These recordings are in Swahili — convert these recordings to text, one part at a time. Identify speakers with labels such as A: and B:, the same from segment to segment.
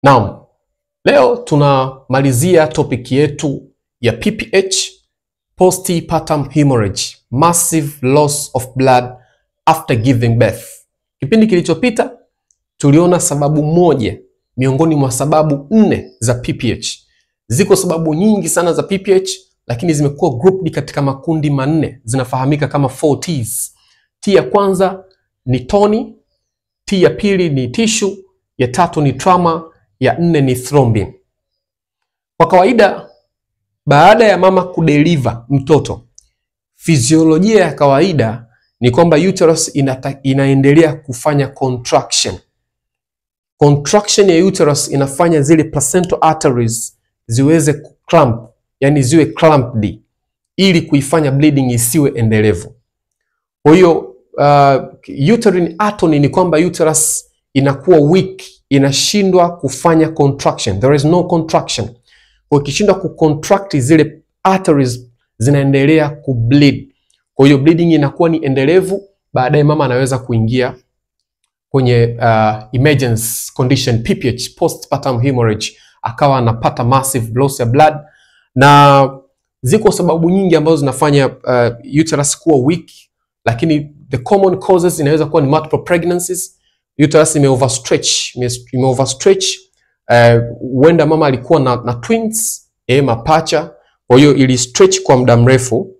A: Naam, leo tunamalizia topic yetu ya PPH, postpartum hemorrhage, massive loss of blood after giving birth. Kipindi kilichopita tuliona sababu moja miongoni mwa sababu 4 za PPH. Ziko sababu nyingi sana za PPH, lakini zimekuwa grouped katika makundi manne, zinafahamika kama 4 T's. T ya kwanza ni toni, T ya pili ni tissue, ya tatu ni trauma, ya 4 ni thrombin. Kwa kawaida baada ya mama kudeliver mtoto, fiziolojia ya kawaida ni kwamba uterus inaendelea kufanya contraction. Contraction ya uterus inafanya zile placental arteries ziweze kuclamp, yani ziwe clamped, ili kuifanya bleeding isiwe endelevu. Kwa hiyo uterine atony ni kwamba uterus inakuwa weak, inashindwa kufanya contraction. There is no contraction. Kwa ikishindwa kucontract, zile arteries zinaendelea kubleed. Kwa hiyo bleeding inakuwa ni endelevu, baadaye mama anaweza kuingia kwenye emergency condition PPH, postpartum hemorrhage, akawa anapata massive loss ya blood. Na ziko sababu nyingi ambazo zinafanya uterus kuwa weak, lakini the common causes inaweza kuwa ni multiple pregnancies. Uterus ime-overstretch, huenda mama alikuwa na twins, mapacha, kwa hiyo ili stretch kwa muda mrefu,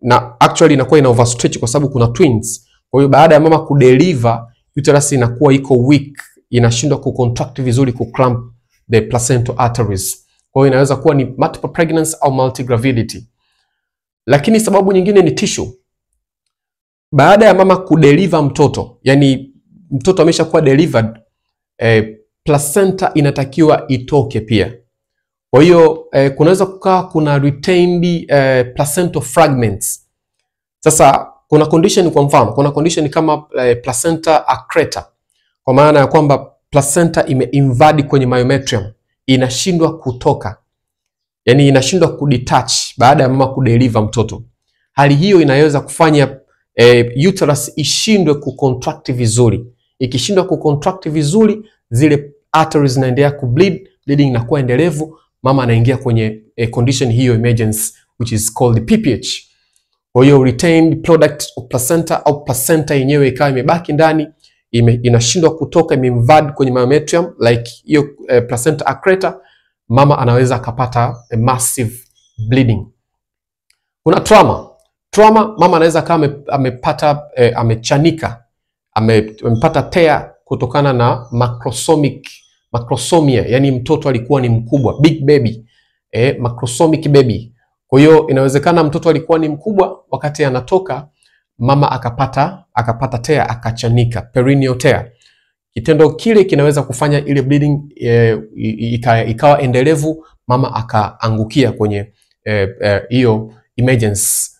A: na actually inakuwa ina overstretch kwa sababu kuna twins. Kwa hiyo baada ya mama kudeliver, uterus inakuwa iko weak, inashindwa kucontract vizuri, kuclamp the placental arteries. Kwa hiyo inaweza kuwa ni multiple pregnancy au multigravidity. Lakini sababu nyingine ni tissue. Baada ya mama kudeliver mtoto, yani mtoto ameshakuwa delivered, placenta inatakiwa itoke pia. Kwa hiyo kunaweza kukaa kuna retained placental fragments. Sasa kuna condition, kwa mfano kuna condition kama placenta accreta, kwa maana ya kwamba placenta ime-invade kwenye myometrium, inashindwa kutoka, yani inashindwa kudetach baada ya mama kudeliver mtoto. Hali hiyo inaweza kufanya uterus ishindwe kucontract vizuri. Ikishindwa kucontract vizuri, zile arteries zinaendelea kubleed, bleeding inakuwa endelevu, mama anaingia kwenye condition hiyo emergency, which is called PPH. Kwa hiyo retained product of placenta, au placenta yenyewe ikawa imebaki ndani, inashindwa kutoka, ime-invade kwenye myometrium like hiyo placenta accreta, mama anaweza akapata massive bleeding. Kuna trauma. Trauma, mama anaweza kama amepata amechanika, amepata tear kutokana na macrosomia, yani mtoto alikuwa ni mkubwa, big baby, macrosomic baby. Kwa hiyo inawezekana mtoto alikuwa ni mkubwa, wakati anatoka mama akapata tear, akachanika, perineal tear. Kitendo kile kinaweza kufanya ile bleeding ikawa endelevu, mama akaangukia kwenye hiyo emergency.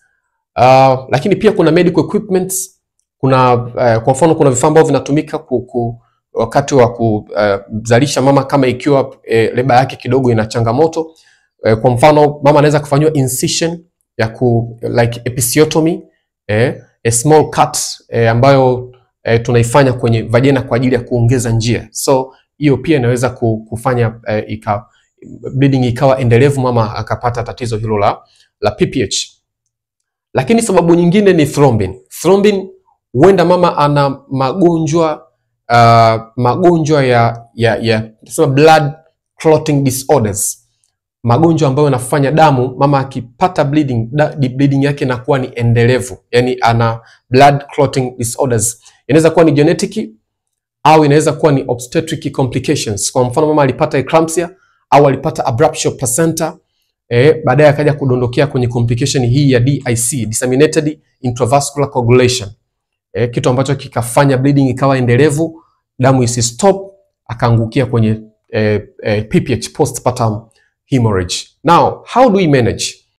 A: Lakini pia kuna medical equipments. Kuna kwa mfano kuna vifaa ambavyo vinatumika wakati wa kuzalisha mama, kama ikiwa leba yake kidogo ina changamoto. Kwa mfano mama anaweza kufanywa incision ya like episiotomy, a small cut, ambayo tunaifanya kwenye vagina kwa ajili ya kuongeza njia. So hiyo pia inaweza kufanya bleeding ikawa endelevu, mama akapata tatizo hilo la PPH. Lakini sababu nyingine ni thrombin. Thrombin, huenda mama ana magonjwa ya blood clotting disorders, magonjwa ambayo yanafanya damu, mama akipata bleeding yake inakuwa ni endelevu, yani ana blood clotting disorders. Inaweza kuwa ni genetic au inaweza kuwa ni obstetric complications. Kwa mfano mama alipata eclampsia au alipata abruption of placenta, baadaye akaja kudondokea kwenye complication hii ya DIC, disseminated intravascular coagulation, kitu ambacho kikafanya bleeding ikawa endelevu, damu isistop, akaangukia kwenye PPH, postpartum hemorrhage. Now, how do we manage?